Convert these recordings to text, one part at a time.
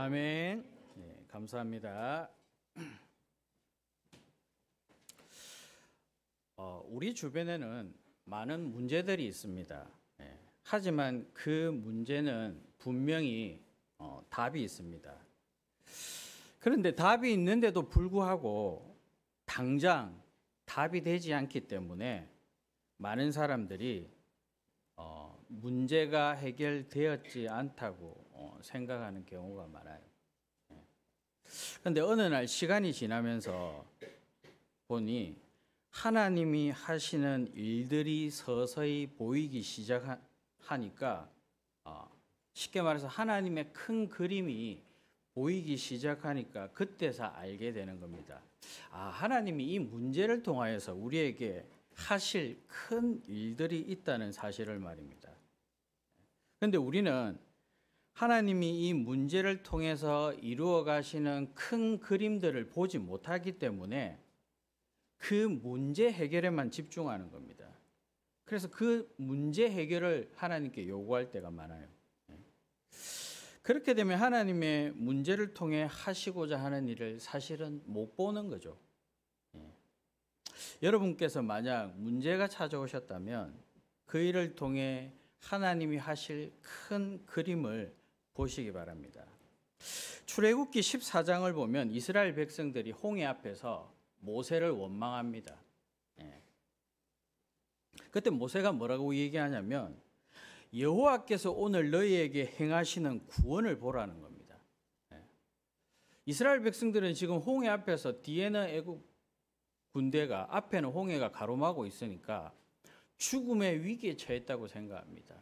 아멘. 네, 감사합니다. 우리 주변에는 많은 문제들이 있습니다. 하지만 그 문제는 분명히 답이 있습니다. 그런데 답이 있는데도 불구하고 당장 답이 되지 않기 때문에 많은 사람들이 문제가 해결되었지 않다고 생각하는 경우가 많아요. 그런데 어느 날 시간이 지나면서 보니 하나님이 하시는 일들이 서서히 보이기 시작하니까 쉽게 말해서 하나님의 큰 그림이 보이기 시작하니까 그때서 알게 되는 겁니다. 하나님이 이 문제를 통하여서 우리에게 하실 큰 일들이 있다는 사실을 말입니다. 그런데 우리는 하나님이 이 문제를 통해서 이루어 가시는 큰 그림들을 보지 못하기 때문에 그 문제 해결에만 집중하는 겁니다. 그래서 그 문제 해결을 하나님께 요구할 때가 많아요. 그렇게 되면 하나님의 문제를 통해 하시고자 하는 일을 사실은 못 보는 거죠. 여러분께서 만약 문제가 찾아오셨다면 그 일을 통해 하나님이 하실 큰 그림을 보시기 바랍니다. 출애굽기 14장을 보면 이스라엘 백성들이 홍해 앞에서 모세를 원망합니다. 그때 모세가 뭐라고 얘기하냐면 여호와께서 오늘 너희에게 행하시는 구원을 보라는 겁니다. 이스라엘 백성들은 지금 홍해 앞에서 뒤에는 애굽 군대가 앞에는 홍해가 가로막고 있으니까 죽음의 위기에 처했다고 생각합니다.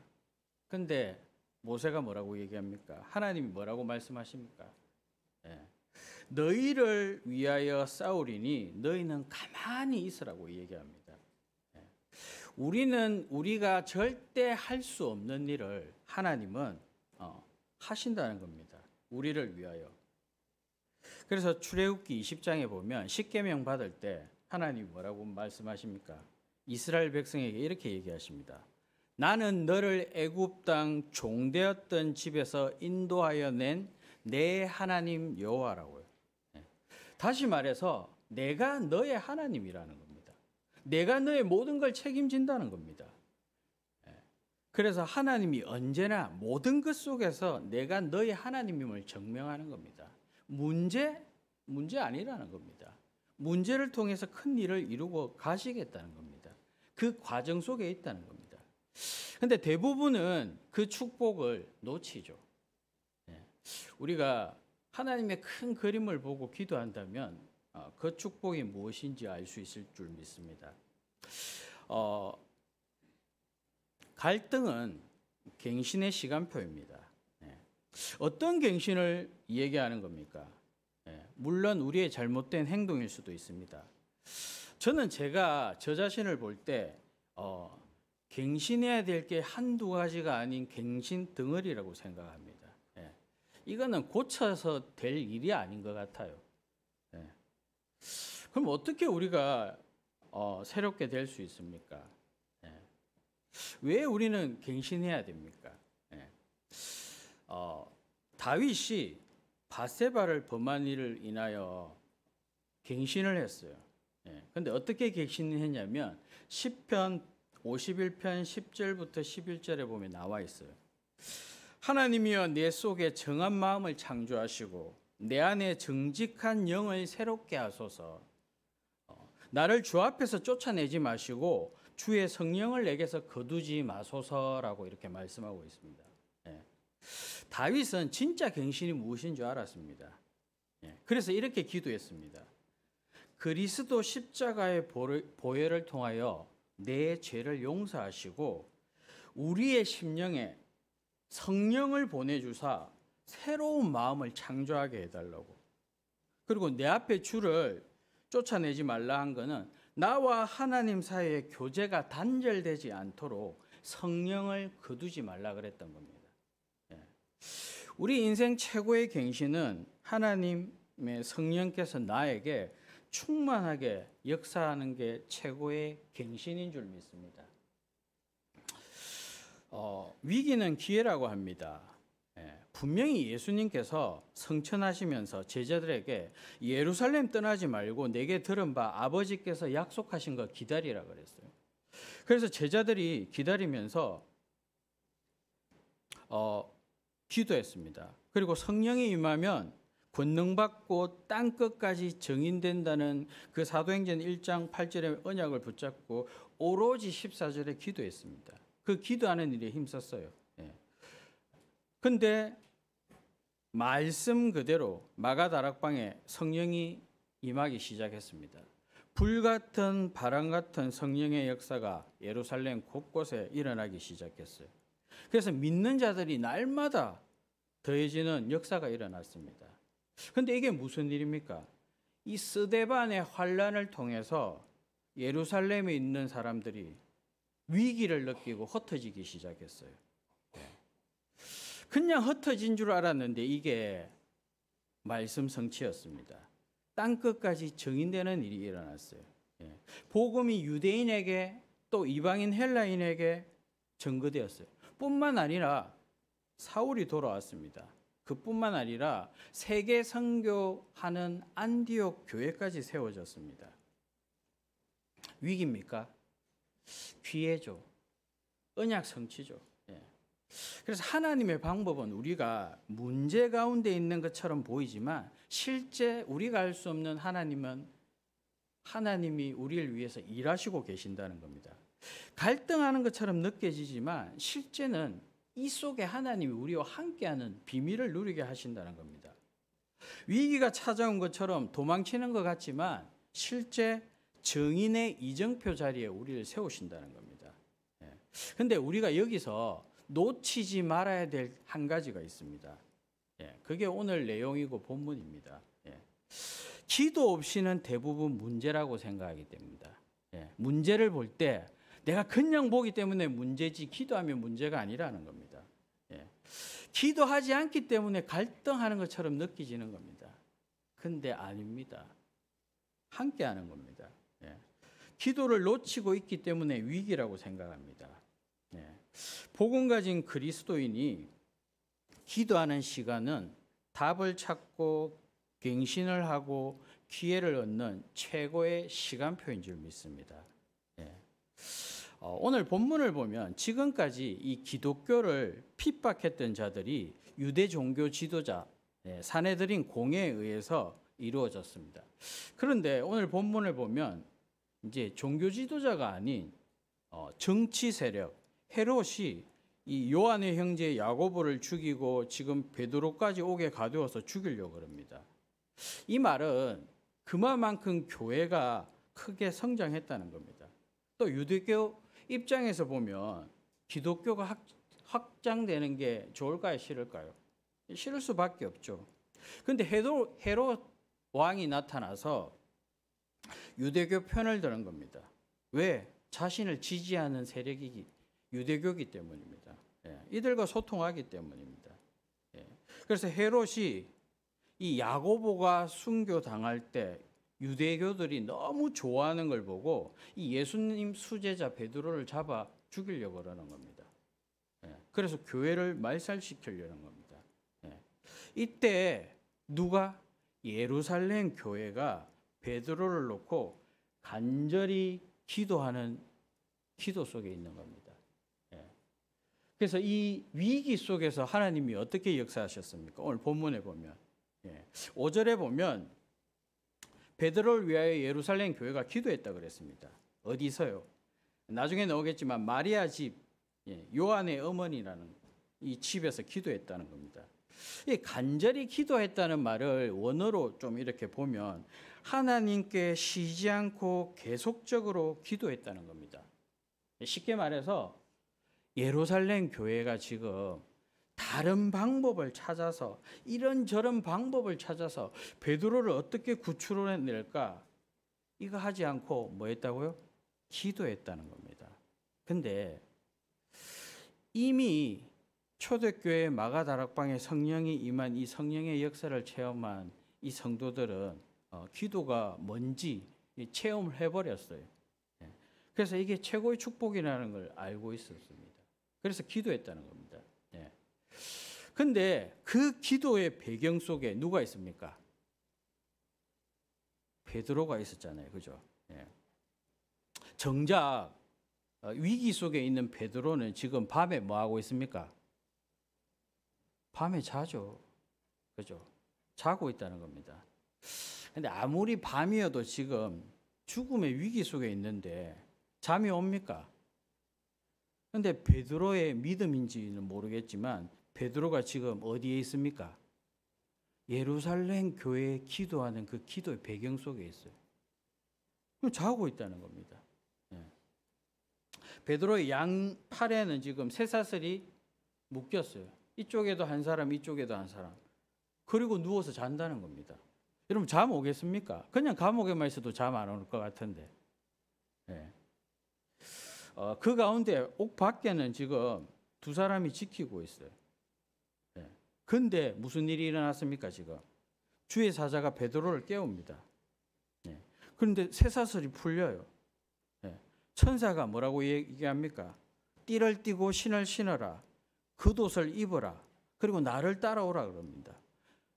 그런데 모세가 뭐라고 얘기합니까? 하나님이 뭐라고 말씀하십니까? 너희를 위하여 싸우리니 너희는 가만히 있으라고 얘기합니다. 우리가 절대 할 수 없는 일을 하나님은 하신다는 겁니다. 우리를 위하여. 그래서 출애굽기 20장에 보면 십계명 받을 때 하나님이 뭐라고 말씀하십니까? 이스라엘 백성에게 이렇게 얘기하십니다. 나는 너를 애굽 땅 종되었던 집에서 인도하여 낸 내 하나님 여호와라고요. 다시 말해서 내가 너의 하나님이라는 겁니다. 내가 너의 모든 걸 책임진다는 겁니다. 그래서 하나님이 언제나 모든 것 속에서 내가 너의 하나님임을 증명하는 겁니다. 문제 아니라는 겁니다. 문제를 통해서 큰 일을 이루고 가시겠다는 겁니다. 그 과정 속에 있다는 겁니다. 그런데 대부분은 그 축복을 놓치죠. 우리가 하나님의 큰 그림을 보고 기도한다면 그 축복이 무엇인지 알 수 있을 줄 믿습니다. 갈등은 갱신의 시간표입니다. 어떤 갱신을 얘기하는 겁니까? 물론 우리의 잘못된 행동일 수도 있습니다. 저는 제가 저 자신을 볼 때 갱신해야 될 게 한두 가지가 아닌 갱신 덩어리라고 생각합니다. 이거는 고쳐서 될 일이 아닌 것 같아요. 그럼 어떻게 우리가 새롭게 될 수 있습니까? 왜 우리는 갱신해야 됩니까? 다윗이 밧세바를 범한 일을 인하여 갱신을 했어요. 그런데 어떻게 갱신을 했냐면 시편 51편 10절부터 11절에 보면 나와 있어요. 하나님이여 내 속에 정한 마음을 창조하시고 내 안에 정직한 영을 새롭게 하소서. 나를 주 앞에서 쫓아내지 마시고 주의 성령을 내게서 거두지 마소서라고 이렇게 말씀하고 있습니다. 다윗은 진짜 갱신이 무엇인 줄 알았습니다. 그래서 이렇게 기도했습니다. 그리스도 십자가의 보혈을 통하여 내 죄를 용서하시고 우리의 심령에 성령을 보내주사 새로운 마음을 창조하게 해달라고. 그리고 내 앞에 주를 쫓아내지 말라 한 거는 나와 하나님 사이의 교제가 단절되지 않도록 성령을 거두지 말라 그랬던 겁니다. 우리 인생 최고의 갱신은 하나님의 성령께서 나에게 충만하게 역사하는 게 최고의 갱신인 줄 믿습니다. 위기는 기회라고 합니다. 분명히 예수님께서 성천하시면서 제자들에게 예루살렘 떠나지 말고 내게 들은 바 아버지께서 약속하신 거 기다리라 그랬어요. 그래서 제자들이 기다리면서 기도했습니다. 그리고 성령이 임하면 권능받고 땅끝까지 정인된다는 그 사도행전 1장 8절의 언약을 붙잡고 오로지 14절에 기도했습니다. 그 기도하는 일에 힘썼어요. 근데 말씀 그대로 마가다락방에 성령이 임하기 시작했습니다. 불같은 바람 같은 성령의 역사가 예루살렘 곳곳에 일어나기 시작했어요. 그래서 믿는 자들이 날마다 더해지는 역사가 일어났습니다. 근데 이게 무슨 일입니까? 이 스데반의 환란을 통해서 예루살렘에 있는 사람들이 위기를 느끼고 흩어지기 시작했어요. 그냥 흩어진 줄 알았는데 이게 말씀 성취였습니다. 땅끝까지 정인되는 일이 일어났어요. 복음이 유대인에게 또 이방인 헬라인에게 전거되었어요. 뿐만 아니라 사울이 돌아왔습니다. 그뿐만 아니라 세계 선교하는 안디옥 교회까지 세워졌습니다. 위기입니까? 기회죠. 언약 성취죠. 그래서 하나님의 방법은 우리가 문제 가운데 있는 것처럼 보이지만 실제 우리가 알 수 없는 하나님은 하나님이 우리를 위해서 일하시고 계신다는 겁니다. 갈등하는 것처럼 느껴지지만 실제는 이 속에 하나님이 우리와 함께하는 비밀을 누리게 하신다는 겁니다. 위기가 찾아온 것처럼 도망치는 것 같지만 실제 정인의 이정표 자리에 우리를 세우신다는 겁니다. 그런데 우리가 여기서 놓치지 말아야 될 한 가지가 있습니다. 그게 오늘 내용이고 본문입니다. 기도 없이는 대부분 문제라고 생각하기 때문입니다. 문제를 볼 때 내가 그냥 보기 때문에 문제지 기도하면 문제가 아니라는 겁니다. 기도하지 않기 때문에 갈등하는 것처럼 느껴지는 겁니다. 근데 아닙니다. 함께하는 겁니다. 기도를 놓치고 있기 때문에 위기라고 생각합니다. 복음 가진 그리스도인이 기도하는 시간은 답을 찾고 갱신을 하고 기회를 얻는 최고의 시간표인 줄 믿습니다. 오늘 본문을 보면 지금까지 이 기독교를 핍박했던 자들이 유대 종교 지도자 사내들인 공회에 의해서 이루어졌습니다. 그런데 오늘 본문을 보면 이제 종교 지도자가 아닌 정치 세력 헤롯이 이 요한의 형제 야고보를 죽이고 지금 베드로까지 오게 가두어서 죽이려고 합니다. 이 말은 그만큼 교회가 크게 성장했다는 겁니다. 또 유대교 입장에서 보면 기독교가 확장되는 게 좋을까요? 싫을까요? 싫을 수밖에 없죠. 그런데 헤롯 왕이 나타나서 유대교 편을 드는 겁니다. 왜? 자신을 지지하는 세력이 유대교이기 때문입니다. 이들과 소통하기 때문입니다. 그래서 헤롯이 이 야고보가 순교당할 때 유대교들이 너무 좋아하는 걸 보고 이 예수님 수제자 베드로를 잡아 죽이려고 그러는 겁니다. 그래서 교회를 말살시키려는 겁니다. 이때 누가 예루살렘 교회가 베드로를 놓고 간절히 기도하는 기도 속에 있는 겁니다. 그래서 이 위기 속에서 하나님이 어떻게 역사하셨습니까? 오늘 본문에 보면 5절에 보면 베드로를 위하여 예루살렘 교회가 기도했다 그랬습니다. 어디서요? 나중에 나오겠지만 마리아 집 요한의 어머니라는 이 집에서 기도했다는 겁니다. 이 간절히 기도했다는 말을 원어로 좀 이렇게 보면 하나님께 쉬지 않고 계속적으로 기도했다는 겁니다. 쉽게 말해서 예루살렘 교회가 지금 다른 방법을 찾아서 이런저런 방법을 찾아서 베드로를 어떻게 구출해낼까 이거 하지 않고 뭐 했다고요? 기도했다는 겁니다. 근데 이미 초대교회 마가다락방에 성령이 임한 이 성령의 역사를 체험한 이 성도들은 기도가 뭔지 체험을 해버렸어요. 그래서 이게 최고의 축복이라는 걸 알고 있었습니다. 그래서 기도했다는 겁니다. 근데 그 기도의 배경 속에 누가 있습니까? 베드로가 있었잖아요. 그죠? 예. 정작 위기 속에 있는 베드로는 지금 밤에 뭐 하고 있습니까? 밤에 자죠. 그죠? 자고 있다는 겁니다. 근데 아무리 밤이어도 지금 죽음의 위기 속에 있는데 잠이 옵니까? 근데 베드로의 믿음인지는 모르겠지만 베드로가 지금 어디에 있습니까? 예루살렘 교회에 기도하는 그 기도의 배경 속에 있어요. 자고 있다는 겁니다. 예. 베드로의 양팔에는 지금 쇠사슬이 묶였어요. 이쪽에도 한 사람, 이쪽에도 한 사람. 그리고 누워서 잔다는 겁니다. 여러분 잠 오겠습니까? 그냥 감옥에만 있어도 잠 안 올 것 같은데. 예. 그 가운데 옥 밖에는 지금 두 사람이 지키고 있어요. 예. 근데 무슨 일이 일어났습니까 지금? 주의 사자가 베드로를 깨웁니다. 예. 그런데 쇠사슬이 풀려요. 예. 천사가 뭐라고 얘기합니까? 띠를 띠고 신을 신어라. 겉옷을 입어라. 그리고 나를 따라오라 그럽니다.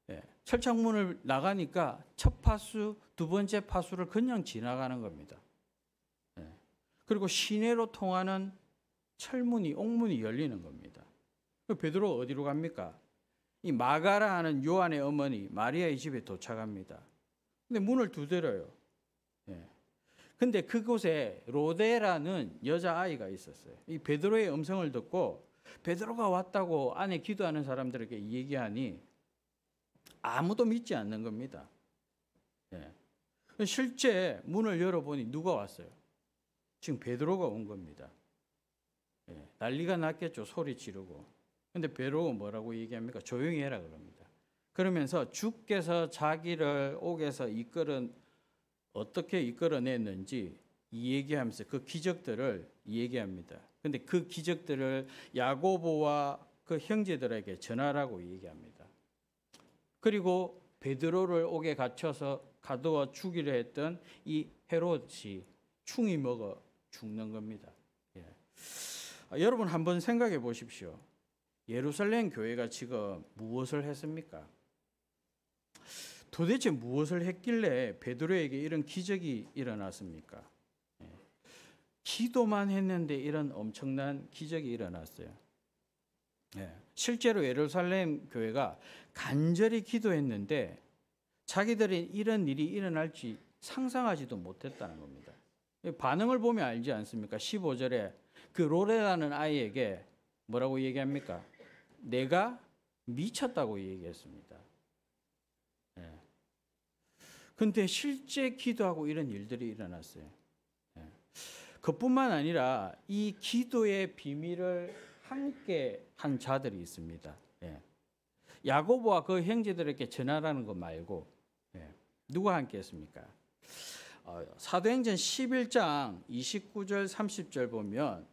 예. 철창문을 나가니까 첫 파수, 두 번째 파수를 그냥 지나가는 겁니다. 예. 그리고 시내로 통하는 철문이, 옥문이 열리는 겁니다. 베드로 어디로 갑니까? 이 마가라 하는 요한의 어머니 마리아의 집에 도착합니다. 근데 문을 두드려요. 예. 근데 그곳에 로데라는 여자아이가 있었어요. 이 베드로의 음성을 듣고 베드로가 왔다고 안에 기도하는 사람들에게 얘기하니 아무도 믿지 않는 겁니다. 예. 실제 문을 열어보니 누가 왔어요? 지금 베드로가 온 겁니다. 예. 난리가 났겠죠. 소리 지르고. 근데 베드로가 뭐라고 얘기합니까? 조용히 해라 그럽니다. 그러면서 주께서 자기를 옥에서 어떻게 이끌어냈는지 이 얘기하면서 그 기적들을 얘기합니다. 근데 그 기적들을 야고보와 그 형제들에게 전하라고 얘기합니다. 그리고 베드로를 옥에 갇혀서 가두어 죽이려 했던 이 헤롯이 충이 먹어 죽는 겁니다. 예. 여러분 한번 생각해 보십시오. 예루살렘 교회가 지금 무엇을 했습니까? 도대체 무엇을 했길래 베드로에게 이런 기적이 일어났습니까? 예. 기도만 했는데 이런 엄청난 기적이 일어났어요. 예. 실제로 예루살렘 교회가 간절히 기도했는데 자기들이 이런 일이 일어날지 상상하지도 못했다는 겁니다. 반응을 보면 알지 않습니까? 15절에 그 로레라는 아이에게 뭐라고 얘기합니까? 내가 미쳤다고 얘기했습니다. 예. 근데 실제 기도하고 이런 일들이 일어났어요. 예. 그뿐만 아니라 이 기도의 비밀을 함께 한 자들이 있습니다. 예. 야고보와 그 형제들에게 전하라는 것 말고 누가 함께 했습니까? 사도행전 11장 29절 30절 보면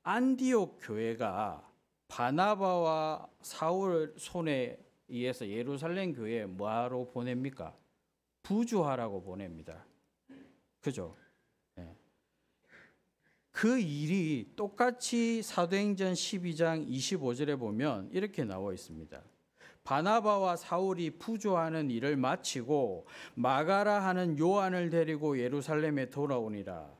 안디옥 교회가 바나바와 사울 손에 의해서 예루살렘 교회에 뭐하러 보냅니까? 부주하라고 보냅니다. 그죠? 네. 그 일이 똑같이 사도행전 12장 25절에 보면 이렇게 나와 있습니다. 바나바와 사울이 부조하는 일을 마치고 마가라 하는 요한을 데리고 예루살렘에 돌아오니라.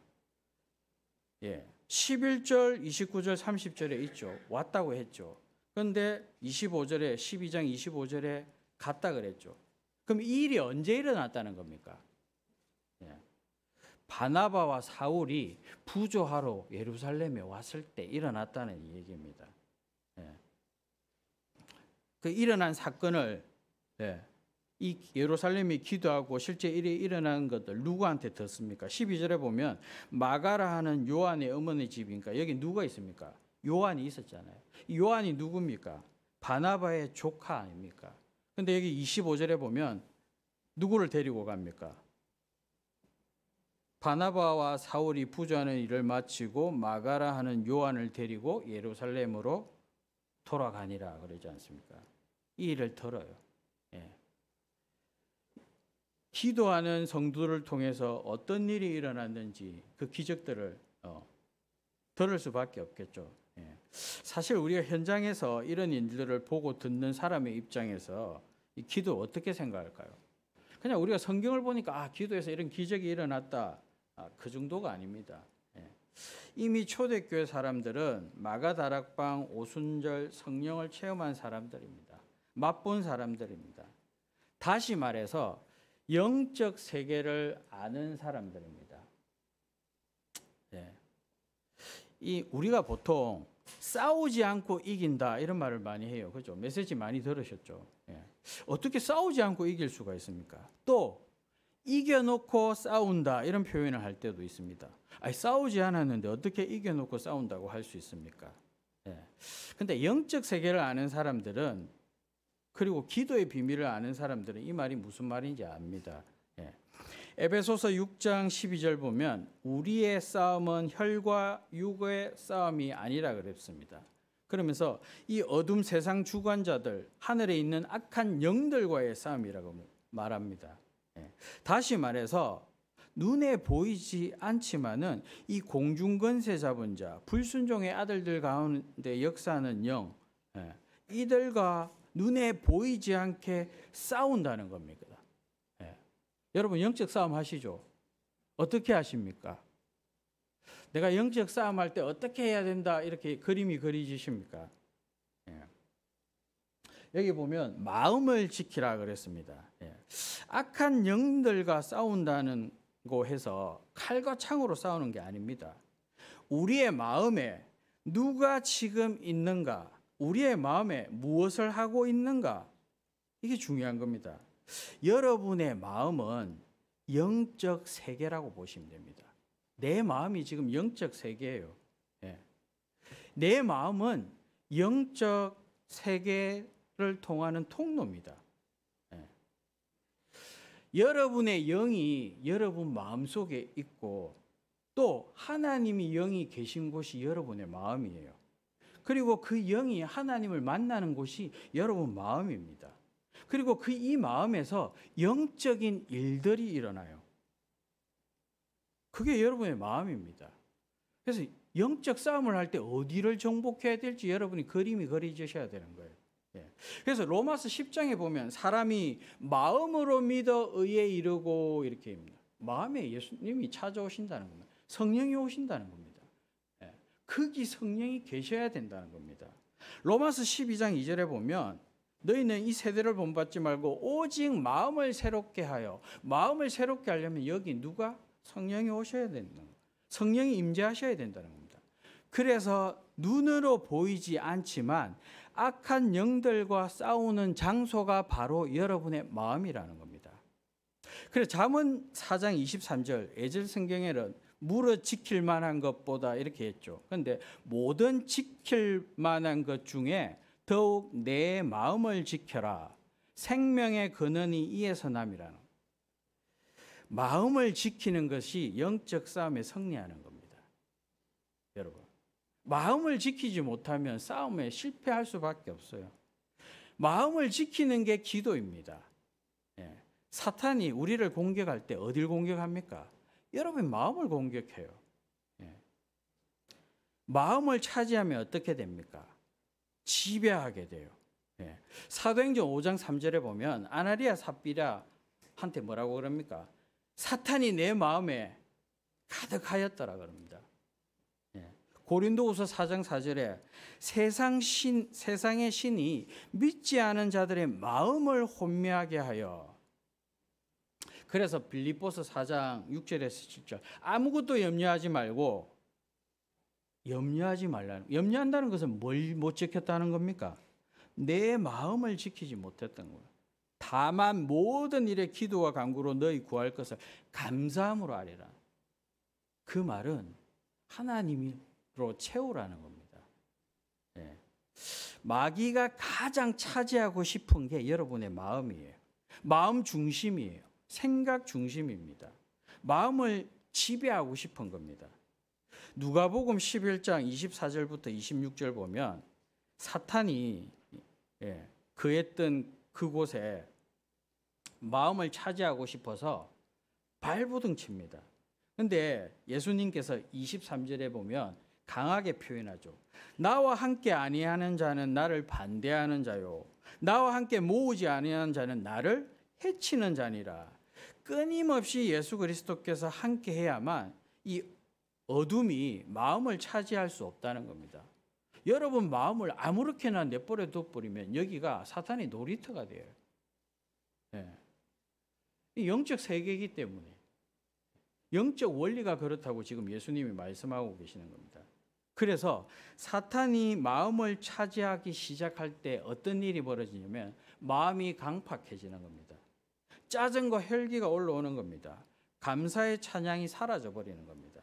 예. 11절, 29절, 30절에 있죠. 왔다고 했죠. 그런데 25절에 12장 25절에 갔다 그랬죠. 그럼 이 일이 언제 일어났다는 겁니까? 예. 바나바와 사울이 부조하러 예루살렘에 왔을 때 일어났다는 얘기입니다. 예. 그 일어난 사건을 이 예루살렘이 기도하고 실제 일이 일어난 것들 누구한테 듣습니까? 12절에 보면 마가라 하는 요한의 어머니 집이니까 여기 누가 있습니까? 요한이 있었잖아요. 요한이 누굽니까? 바나바의 조카 아닙니까? 근데 여기 25절에 보면 누구를 데리고 갑니까? 바나바와 사울이 부조하는 일을 마치고 마가라 하는 요한을 데리고 예루살렘으로 돌아가니라 그러지 않습니까? 이 일을 들어요. 예. 기도하는 성도를 통해서 어떤 일이 일어났는지 그 기적들을 들을 수밖에 없겠죠. 예. 사실 우리가 현장에서 이런 일들을 보고 듣는 사람의 입장에서 이 기도 어떻게 생각할까요? 그냥 우리가 성경을 보니까 기도에서 이런 기적이 일어났다. 그 정도가 아닙니다. 이미 초대교회 사람들은 마가다락방, 오순절, 성령을 체험한 사람들입니다. 맛본 사람들입니다. 다시 말해서 영적 세계를 아는 사람들입니다. 우리가 보통 싸우지 않고 이긴다 이런 말을 많이 해요. 그죠? 메시지 많이 들으셨죠? 어떻게 싸우지 않고 이길 수가 있습니까? 또 이겨놓고 싸운다 이런 표현을 할 때도 있습니다. 싸우지 않았는데 어떻게 이겨놓고 싸운다고 할 수 있습니까? 근데 영적 세계를 아는 사람들은, 그리고 기도의 비밀을 아는 사람들은 이 말이 무슨 말인지 압니다. 에베소서 6장 12절 보면 우리의 싸움은 혈과 육의 싸움이 아니라 그랬습니다. 그러면서 이 어둠 세상 주관자들, 하늘에 있는 악한 영들과의 싸움이라고 말합니다. 다시 말해서 눈에 보이지 않지만은 이 공중권세 잡은 자, 불순종의 아들들 가운데 역사하는 영, 이들과 눈에 보이지 않게 싸운다는 겁니다. 여러분 영적 싸움 하시죠? 어떻게 하십니까? 내가 영적 싸움 할 때 어떻게 해야 된다 이렇게 그림이 그려지십니까? 여기 보면 마음을 지키라 그랬습니다. 악한 영들과 싸운다는 거 해서 칼과 창으로 싸우는 게 아닙니다. 우리의 마음에 누가 지금 있는가, 우리의 마음에 무엇을 하고 있는가, 이게 중요한 겁니다. 여러분의 마음은 영적 세계라고 보시면 됩니다. 내 마음이 지금 영적 세계예요. 내 마음은 영적 세계를 통하는 통로입니다. 여러분의 영이 여러분 마음속에 있고 또 하나님이 영이 계신 곳이 여러분의 마음이에요. 그리고 그 영이 하나님을 만나는 곳이 여러분 마음입니다. 그리고 이 마음에서 영적인 일들이 일어나요. 그게 여러분의 마음입니다. 그래서 영적 싸움을 할 때 어디를 정복해야 될지 여러분이 그림이 그려지셔야 되는 거예요. 그래서 로마서 10장에 보면 사람이 마음으로 믿어 의에 이르고 이렇게 합니다. 마음에 예수님이 찾아오신다는 겁니다. 성령이 오신다는 겁니다. 거기 성령이 계셔야 된다는 겁니다. 로마서 12장 2절에 보면 너희는 이 세대를 본받지 말고 오직 마음을 새롭게 하여, 마음을 새롭게 하려면 여기 누가? 성령이 오셔야 된다는 거예요. 성령이 임재하셔야 된다는 겁니다. 그래서 눈으로 보이지 않지만 악한 영들과 싸우는 장소가 바로 여러분의 마음이라는 겁니다. 그래서 잠언 4장 23절 에젤 성경에는 물어 지킬 만한 것보다 이렇게 했죠. 그런데 모든 지킬 만한 것 중에 더욱 내 마음을 지켜라. 생명의 근원이 이에서 남이라는. 마음을 지키는 것이 영적 싸움에 승리하는 겁니다. 여러분, 마음을 지키지 못하면 싸움에 실패할 수밖에 없어요. 마음을 지키는 게 기도입니다. 사탄이 우리를 공격할 때 어딜 공격합니까? 여러분 마음을 공격해요. 마음을 차지하면 어떻게 됩니까? 지배하게 돼요. 사도행전 5장 3절에 보면 아나리아 삽비라한테 뭐라고 그럽니까? 사탄이 내 마음에 가득하였더라 그럽니다. 고린도후서 4장 4절에 세상의 신이 믿지 않은 자들의 마음을 혼미하게 하여. 그래서 빌립보서 4장 6절에서 7절 아무것도 염려하지 말고, 염려한다는 것은 뭘 못 지켰다는 겁니까? 내 마음을 지키지 못했던 거예요. 다만 모든 일에 기도와 간구로 너희 구할 것을 감사함으로 아뢰라. 그 말은 하나님으로 채우라는 겁니다. 마귀가 가장 차지하고 싶은 게 여러분의 마음이에요. 마음 중심이에요. 생각 중심입니다. 마음을 지배하고 싶은 겁니다. 누가복음 11장 24절부터 26절 보면 사탄이 그했던 그곳에 마음을 차지하고 싶어서 발부둥칩니다. 그런데 예수님께서 23절에 보면 강하게 표현하죠. 나와 함께 아니하는 자는 나를 반대하는 자요. 나와 함께 모으지 아니하는 자는 나를 해치는 자니라. 끊임없이 예수 그리스도께서 함께 해야만 이 어둠이 마음을 차지할 수 없다는 겁니다. 여러분 마음을 아무렇게나 내버려 둬버리면 여기가 사탄의 놀이터가 돼요. 이 영적 세계이기 때문에 영적 원리가 그렇다고 지금 예수님이 말씀하고 계시는 겁니다. 그래서 사탄이 마음을 차지하기 시작할 때 어떤 일이 벌어지냐면 마음이 강팍해지는 겁니다. 짜증과 혈기가 올라오는 겁니다. 감사의 찬양이 사라져 버리는 겁니다.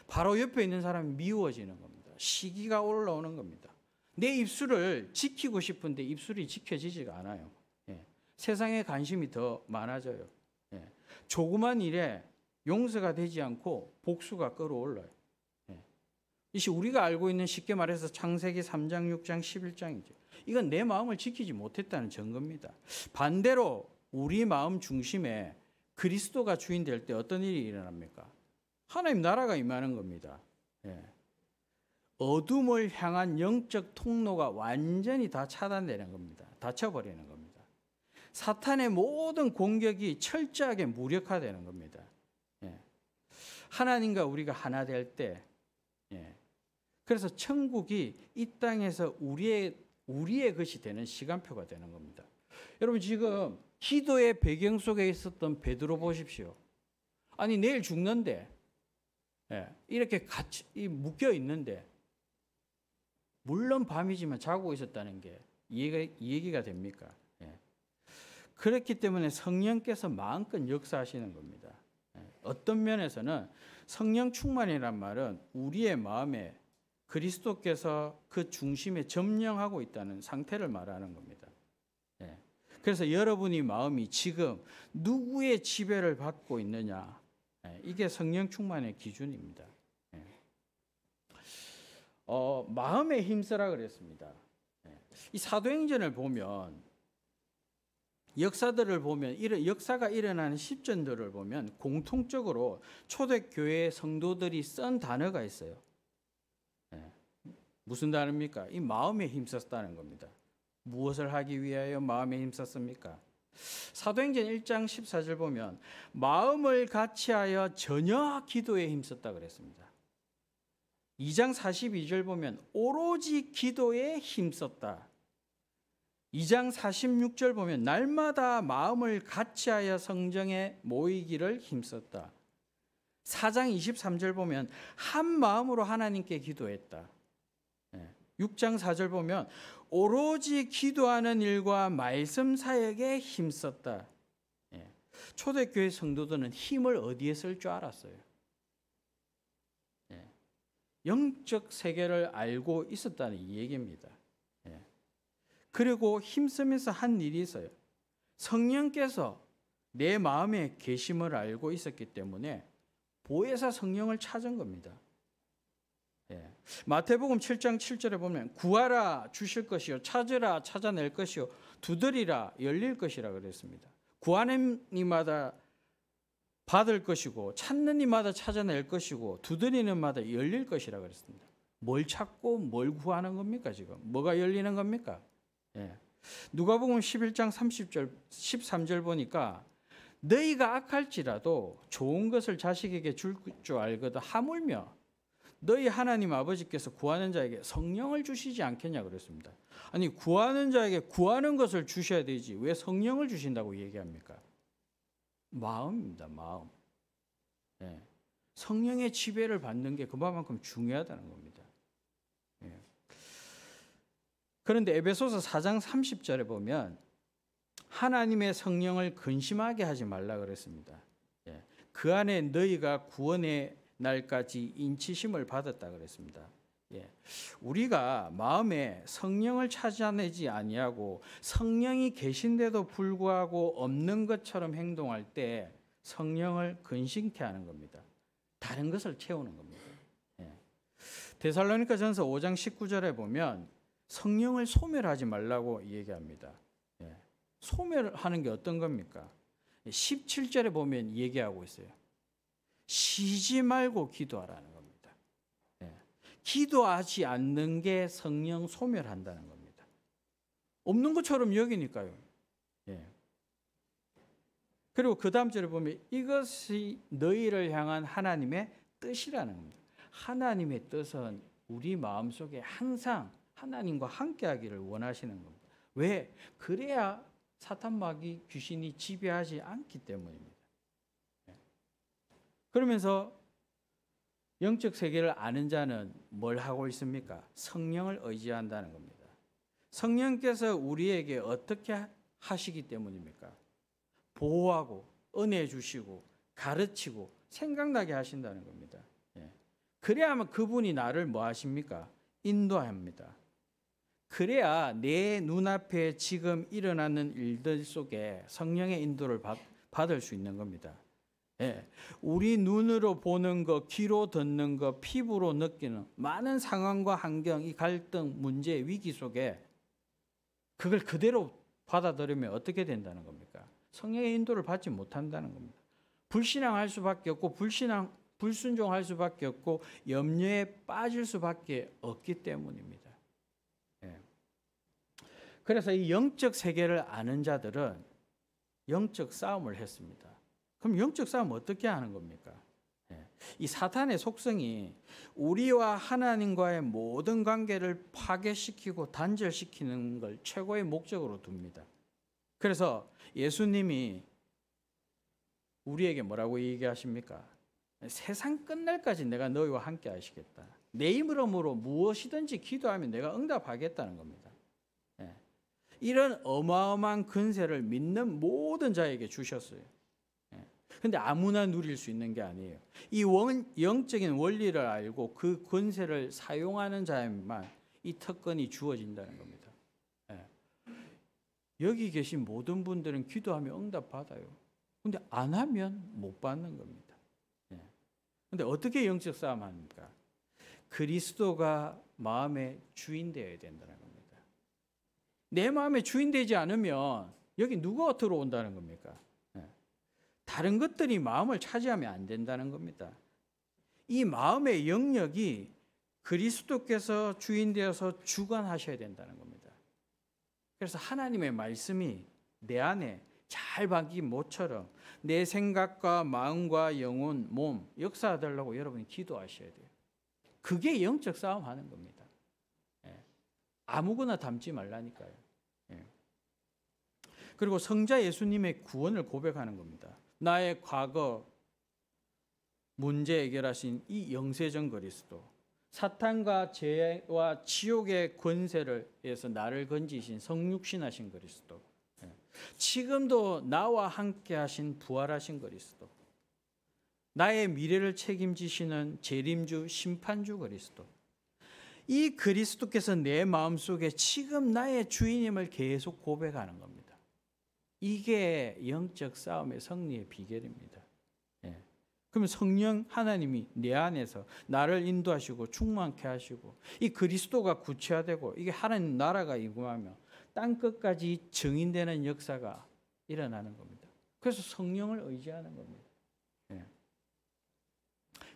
바로 옆에 있는 사람이 미워지는 겁니다. 시기가 올라오는 겁니다. 내 입술을 지키고 싶은데 입술이 지켜지지가 않아요. 세상에 관심이 더 많아져요. 조그만 일에 용서가 되지 않고 복수가 끌어올라요. 이것이 우리가 알고 있는 쉽게 말해서 창세기 3장, 6장, 11장이죠. 이건 내 마음을 지키지 못했다는 증거입니다. 반대로 우리 마음 중심에 그리스도가 주인 될 때 어떤 일이 일어납니까? 하나님 나라가 임하는 겁니다. 어둠을 향한 영적 통로가 완전히 다 차단되는 겁니다. 닫혀버리는 겁니다. 사탄의 모든 공격이 철저하게 무력화되는 겁니다. 하나님과 우리가 하나 될 때, 그래서 천국이 이 땅에서 우리의 것이 되는 시간표가 되는 겁니다. 여러분 지금 기도의 배경 속에 있었던 베드로 보십시오. 아니 내일 죽는데 이렇게 같이 묶여 있는데 물론 밤이지만 자고 있었다는 게 이해가 됩니까? 그렇기 때문에 성령께서 마음껏 역사하시는 겁니다. 어떤 면에서는 성령 충만이란 말은 우리의 마음에 그리스도께서 그 중심에 점령하고 있다는 상태를 말하는 겁니다. 그래서 여러분의 마음이 지금 누구의 지배를 받고 있느냐, 이게 성령 충만의 기준입니다. 마음에 힘쓰라 그랬습니다. 이 사도행전을 보면 역사들을 보면 이런 역사가 일어나는 시점들을 보면 공통적으로 초대교회 성도들이 쓴 단어가 있어요. 무슨 단어입니까? 이 마음에 힘썼다는 겁니다. 무엇을 하기 위하여 마음에 힘썼습니까? 사도행전 1장 14절 보면 마음을 같이하여 전혀 기도에 힘썼다 그랬습니다. 2장 42절 보면 오로지 기도에 힘썼다. 2장 46절 보면 날마다 마음을 같이하여 성정에 모이기를 힘썼다. 4장 23절 보면 한 마음으로 하나님께 기도했다. 6장 4절 보면 오로지 기도하는 일과 말씀 사역에 힘썼다. 초대교회 성도들은 힘을 어디에 쓸 줄 알았어요? 영적 세계를 알고 있었다는 이 얘기입니다. 그리고 힘쓰면서 한 일이 있어요. 성령께서 내 마음에 계심을 알고 있었기 때문에 보혜사 성령을 찾은 겁니다. 마태복음 7장 7절에 보면 구하라 주실 것이요 찾으라 찾아낼 것이요 두드리라 열릴 것이라 그랬습니다. 구하는 이마다 받을 것이고 찾는 이마다 찾아낼 것이고 두드리는 마다 열릴 것이라 그랬습니다. 뭘 찾고 뭘 구하는 겁니까 지금? 뭐가 열리는 겁니까? 누가복음 11장 30절 13절 보니까 너희가 악할지라도 좋은 것을 자식에게 줄 줄 알거든 하물며 너희 하나님 아버지께서 구하는 자에게 성령을 주시지 않겠냐 그랬습니다. 아니 구하는 자에게 구하는 것을 주셔야 되지 왜 성령을 주신다고 얘기합니까? 마음입니다. 마음. 성령의 지배를 받는 게 그만큼 중요하다는 겁니다. 그런데 에베소서 4장 30절에 보면 하나님의 성령을 근심하게 하지 말라 그랬습니다. 그 안에 너희가 구원의 날까지 인치심을 받았다 그랬습니다. 우리가 마음에 성령을 찾아내지 아니하고 성령이 계신데도 불구하고 없는 것처럼 행동할 때 성령을 근심케 하는 겁니다. 다른 것을 채우는 겁니다. 데살로니가전서 5장 19절에 보면 성령을 소멸하지 말라고 얘기합니다. 소멸하는 게 어떤 겁니까? 17절에 보면 얘기하고 있어요. 쉬지 말고 기도하라는 겁니다. 기도하지 않는 게 성령 소멸한다는 겁니다. 없는 것처럼 여기니까요. 예. 그리고 그 다음 절에 보면 이것이 너희를 향한 하나님의 뜻이라는 겁니다. 하나님의 뜻은 우리 마음속에 항상 하나님과 함께하기를 원하시는 겁니다. 왜? 그래야 사탄 마귀 귀신이 지배하지 않기 때문입니다. 그러면서 영적 세계를 아는 자는 뭘 하고 있습니까? 성령을 의지한다는 겁니다. 성령께서 우리에게 어떻게 하시기 때문입니까? 보호하고 은혜 주시고 가르치고 생각나게 하신다는 겁니다. 그래야만 그분이 나를 뭐 하십니까? 인도합니다. 그래야 내 눈앞에 지금 일어나는 일들 속에 성령의 인도를 받을 수 있는 겁니다. 우리 눈으로 보는 거, 귀로 듣는 거, 피부로 느끼는 많은 상황과 환경, 이 갈등, 문제, 위기 속에 그걸 그대로 받아들이면 어떻게 된다는 겁니까? 성령의 인도를 받지 못한다는 겁니다. 불신앙할 수밖에 없고 불순종할 수밖에 없고 염려에 빠질 수밖에 없기 때문입니다. 그래서 이 영적 세계를 아는 자들은 영적 싸움을 했습니다. 그럼 영적 싸움 어떻게 하는 겁니까? 이 사탄의 속성이 우리와 하나님과의 모든 관계를 파괴시키고 단절시키는 걸 최고의 목적으로 둡니다. 그래서 예수님이 우리에게 뭐라고 얘기하십니까? 세상 끝날까지 내가 너희와 함께 하시겠다. 내 이름으로 무엇이든지 기도하면 내가 응답하겠다는 겁니다. 이런 어마어마한 근세를 믿는 모든 자에게 주셨어요. 근데 아무나 누릴 수 있는 게 아니에요. 이 영적인 원리를 알고 그 권세를 사용하는 자에만 이 특권이 주어진다는 겁니다. 여기 계신 모든 분들은 기도하면 응답받아요. 근데 안 하면 못 받는 겁니다. 근데 어떻게 영적 싸움 합니까? 그리스도가 마음의 주인 되어야 된다는 겁니다. 내 마음의 주인 되지 않으면 여기 누가 들어온다는 겁니까? 다른 것들이 마음을 차지하면 안 된다는 겁니다. 이 마음의 영역이 그리스도께서 주인 되어서 주관하셔야 된다는 겁니다. 그래서 하나님의 말씀이 내 안에 잘 박힌 못처럼 내 생각과 마음과 영혼, 몸 역사하달라고 여러분이 기도하셔야 돼요. 그게 영적 싸움하는 겁니다. 아무거나 담지 말라니까요. 그리고 성자 예수님의 구원을 고백하는 겁니다. 나의 과거 문제 해결하신 이 영세전 그리스도, 사탄과 죄와 지옥의 권세를 위해서 나를 건지신 성육신하신 그리스도, 지금도 나와 함께 하신 부활하신 그리스도, 나의 미래를 책임지시는 재림주 심판주 그리스도, 이 그리스도께서 내 마음속에 지금 나의 주인임을 계속 고백하는 겁니다. 이게 영적 싸움의 승리의 비결입니다. 그러면 성령 하나님이 내 안에서 나를 인도하시고 충만케 하시고 이 그리스도가 구체화되고 이게 하나님 나라가 임하며 땅 끝까지 증인되는 역사가 일어나는 겁니다. 그래서 성령을 의지하는 겁니다.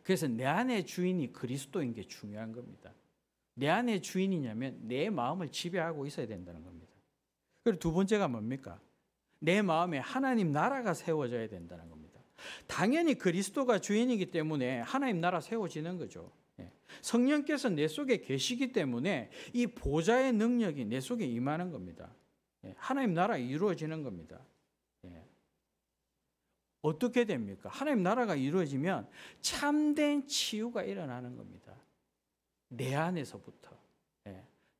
그래서 내 안의 주인이 그리스도인 게 중요한 겁니다. 내 안의 주인이냐면 내 마음을 지배하고 있어야 된다는 겁니다. 그리고 두 번째가 뭡니까? 내 마음에 하나님 나라가 세워져야 된다는 겁니다. 당연히 그리스도가 주인이기 때문에 하나님 나라 세워지는 거죠. 성령께서 내 속에 계시기 때문에 이 보좌의 능력이 내 속에 임하는 겁니다. 하나님 나라 이루어지는 겁니다. 어떻게 됩니까? 하나님 나라가 이루어지면 참된 치유가 일어나는 겁니다. 내 안에서부터.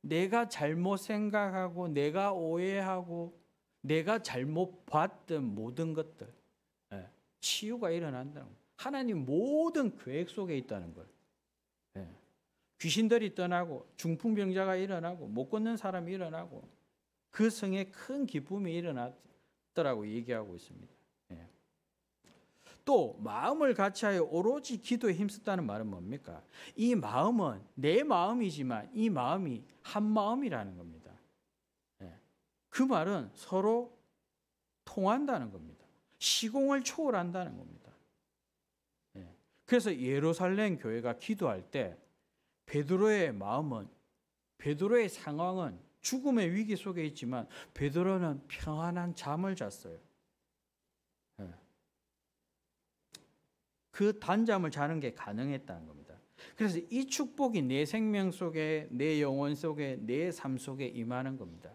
내가 잘못 생각하고 내가 오해하고 내가 잘못 봤던 모든 것들 치유가 일어난다는 거예요. 하나님 모든 계획 속에 있다는 걸. 귀신들이 떠나고 중풍병자가 일어나고 못 걷는 사람이 일어나고 그 성에 큰 기쁨이 일어났더라고 얘기하고 있습니다. 또 마음을 같이하여 오로지 기도에 힘썼다는 말은 뭡니까? 이 마음은 내 마음이지만 이 마음이 한 마음이라는 겁니다. 그 말은 서로 통한다는 겁니다. 시공을 초월한다는 겁니다. 그래서 예루살렘 교회가 기도할 때 베드로의 마음은, 베드로의 상황은 죽음의 위기 속에 있지만 베드로는 평안한 잠을 잤어요. 그 단잠을 자는 게 가능했다는 겁니다. 그래서 이 축복이 내 생명 속에, 내 영혼 속에, 내 삶 속에 임하는 겁니다.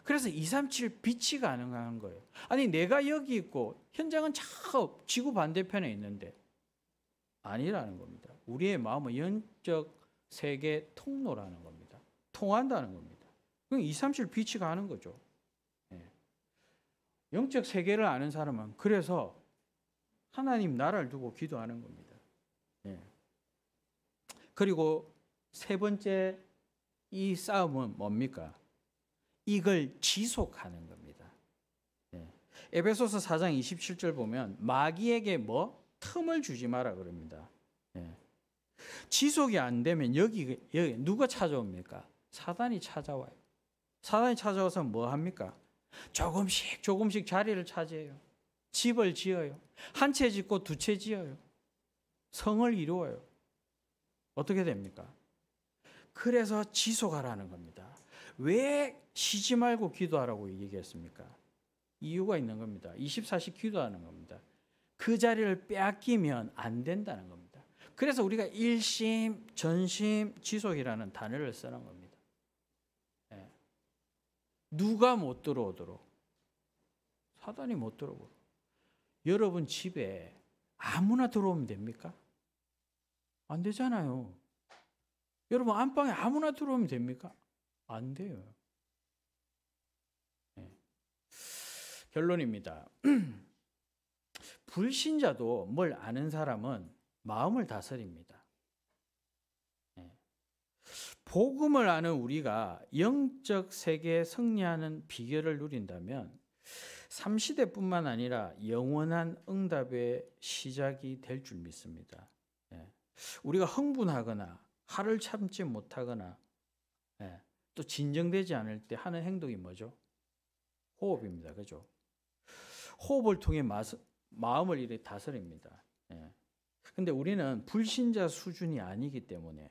그래서 237 빛이 가능한 거예요. 아니, 내가 여기 있고 현장은 저 지구 반대편에 있는데 아니라는 겁니다. 우리의 마음은 영적 세계 통로라는 겁니다. 통한다는 겁니다. 그럼 237 빛이 가는 거죠. 영적 세계를 아는 사람은 그래서 하나님 나라를 두고 기도하는 겁니다. 그리고 세 번째 이 싸움은 뭡니까? 이걸 지속하는 겁니다. 에베소서 4장 27절 보면 마귀에게 틈을 주지 마라 그럽니다. 지속이 안 되면 여기 누가 찾아옵니까? 사단이 찾아와요. 사단이 찾아와서 뭐 합니까? 조금씩 자리를 차지해요. 집을 지어요. 한 채 짓고 두 채 지어요. 성을 이루어요. 어떻게 됩니까? 그래서 지속하라는 겁니다. 왜 쉬지 말고 기도하라고 얘기했습니까? 이유가 있는 겁니다. 24시 기도하는 겁니다. 그 자리를 빼앗기면 안 된다는 겁니다. 그래서 우리가 일심, 전심, 지속이라는 단어를 쓰는 겁니다. 누가 못 들어오도록? 사단이 못 들어오고. 여러분 집에 아무나 들어오면 됩니까? 안 되잖아요. 여러분 안방에 아무나 들어오면 됩니까? 안 돼요. 결론입니다. 불신자도 뭘 아는 사람은 마음을 다스립니다. 복음을 아는 우리가 영적 세계에 승리하는 비결을 누린다면 3시대뿐만 아니라 영원한 응답의 시작이 될 줄 믿습니다. 우리가 흥분하거나 화를 참지 못하거나 또 진정되지 않을 때 하는 행동이 뭐죠? 호흡입니다. 그죠? 호흡을 통해 마음을 이렇게 다스립니다. 근데 우리는 불신자 수준이 아니기 때문에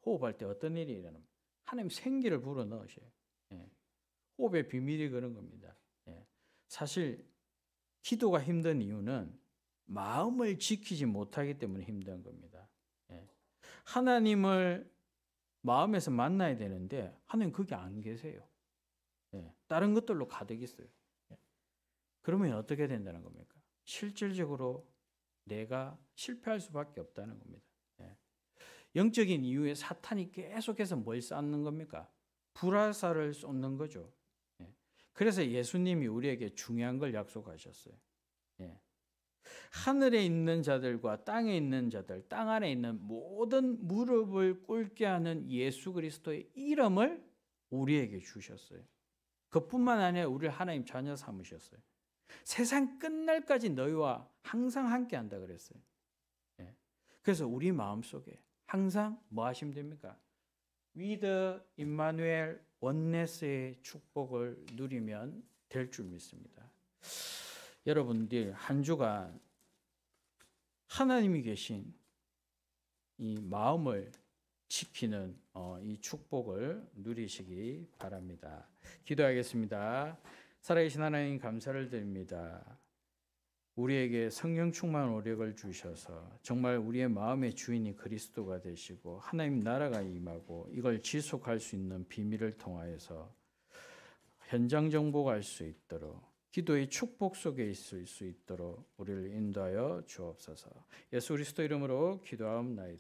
호흡할 때 어떤 일이 일어납니까? 하나님 생기를 불어넣으셔요. 호흡의 비밀이 그런 겁니다. 사실 기도가 힘든 이유는 마음을 지키지 못하기 때문에 힘든 겁니다. 하나님을 마음에서 만나야 되는데 하나님 거기 안 계세요. 다른 것들로 가득 있어요. 그러면 어떻게 된다는 겁니까? 실질적으로 내가 실패할 수밖에 없다는 겁니다. 영적인 이유에 사탄이 계속해서 뭘 쌓는 겁니까? 불화살을 쏟는 거죠. 그래서 예수님이 우리에게 중요한 걸 약속하셨어요. 하늘에 있는 자들과 땅에 있는 자들, 땅 안에 있는 모든 무릎을 꿇게 하는 예수 그리스도의 이름을 우리에게 주셨어요. 그뿐만 아니라 우리를 하나님 자녀 삼으셨어요. 세상 끝날까지 너희와 항상 함께 한다 그랬어요. 그래서 우리 마음속에 항상 뭐 하시면 됩니까? 위드 임마누엘 원네스의 축복을 누리면 될 줄 믿습니다. 여러분들 한 주간 하나님이 계신 이 마음을 지키는 이 축복을 누리시기 바랍니다. 기도하겠습니다. 살아계신 하나님 감사를 드립니다. 우리에게 성령 충만 오력을 주셔서 정말 우리의 마음의 주인이 그리스도가 되시고 하나님 나라가 임하고 이걸 지속할 수 있는 비밀을 통하여서 현장 정복할 수 있도록 기도의 축복 속에 있을 수 있도록 우리를 인도하여 주옵소서. 예수 그리스도 이름으로 기도하옵나이다.